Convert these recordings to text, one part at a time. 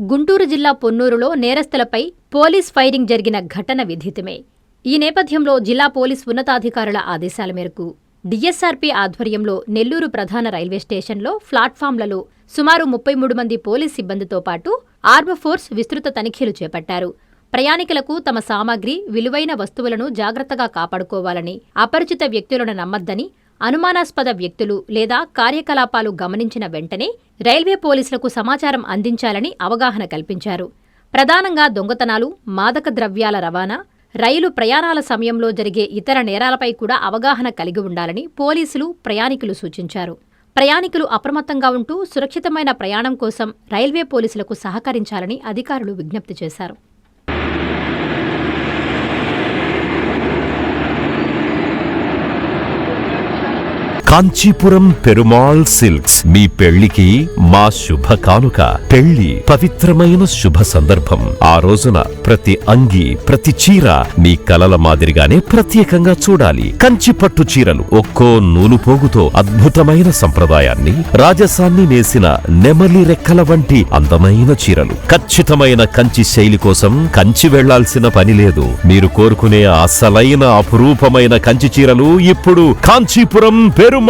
గుంటూరు జిల్లా పొన్నూరులో నేరస్తులపై police firing జరిగిన ఘటన విదితమే. ఈ నేపథ్యంలో జిల్లా పోలీస్ ఉన్నతాధికారుల ఆదేశాల మేరకు డీఎస్ఆర్పీ ఆధ్వర్యంలో నెల్లూరు ప్రధాన రైల్వే స్టేషన్లో ప్లాట్ఫామ్లలో సుమారు 33 మంది పోలీస్ సిబ్బందితో పాటు ఆర్మ్ ఫోర్స్ విస్తృత తనిఖీలు చేపట్టారు. ప్రయాణికులకు తమ సామాగ్రి, విలువైన వస్తువులను జాగ్రత్తగా కాపాడుకోవాలని, అపరిచిత వ్యక్తులను నమ్మొద్దని, అనుమానాస్పద వ్యక్తులు లేదా కార్యకలాపాలు గమనించిన వెంటనే రైల్వే పోలీసులకు సమాచారం అందించాలని అవగాహన కల్పించారు. ప్రధానంగా దొంగతనాలు, మాదక ద్రవ్యాల రవాణా, రైలు ప్రయాణాల సమయంలో జరిగే ఇతర నేరాలపై కూడా అవగాహన కలిగి ఉండాలని పోలీసులు, ప్రయాణికులు సూచించారు. ప్రయాణికులు అప్రమత్తంగా ఉంటూ సురక్షితమైన ప్రయాణం కోసం రైల్వే పోలీసులకు సహకరించాలని అధికారులు విజ్ఞప్తి చేశారు. కాంచీపురం పెరుమాళ్ సిల్క్స్ మీ పెళ్లికి మా శుభ కానుక. పెళ్లి పవిత్రమైన శుభ సందర్భం. ఆ రోజున ప్రతి అంగి, ప్రతి చీర మీ కలల మాదిరిగానే ప్రత్యేకంగా చూడాలి. కంచి పట్టు చీరలు ఒక్కో నూలు పోగుతో అద్భుతమైన సంప్రదాయాన్ని, రాజసాన్ని నేసిన నెమలి రెక్కల వంటి అందమైన చీరలు. ఖచ్చితమైన కంచి శైలి కోసం కంచి వెళ్లాల్సిన పని లేదు. మీరు కోరుకునే అసలైన అపురూపమైన కంచి చీరలు ఇప్పుడు కాంచీపురం పెరుమాళ్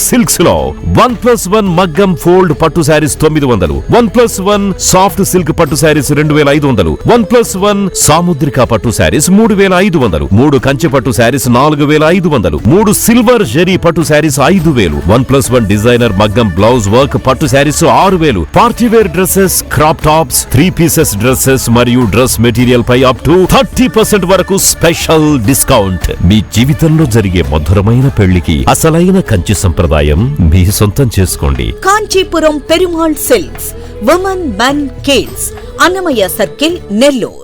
సిల్క్స్ లో 1+1 మగ్గం ఫోల్డ్ పట్టు శారీస్ 900, 1+1 సాఫ్ట్ సిల్క్ పట్టు శారీస్ 2500, 1+1 సాముద్రిక పట్టు శారీస్ 3500, 3 కంచి పట్టు శారీస్ 4500, 3 సిల్వర్ జరీ పట్టు శారీస్ 5000, 1+1 డిజైనర్ మగ్గం బ్లౌజ్ వర్క్ పట్టు sarees 6000, partywear dresses, crop tops, 3 pieces dresses మరియు డ్రెస్ మెటీరియల్ పై అప్ టు 30% వరకు స్పెషల్ డిస్కౌంట్. మీ జీవితంలో జరిగే మధురమైన పెళ్లికి అసలైన కంచి సంప్రదాయం మీ సొంతం చేసుకోండి. Kanchipuram Perumal silks, women men కేల్స్, అన్నమయ్య సర్కిల్, నెల్లూరు.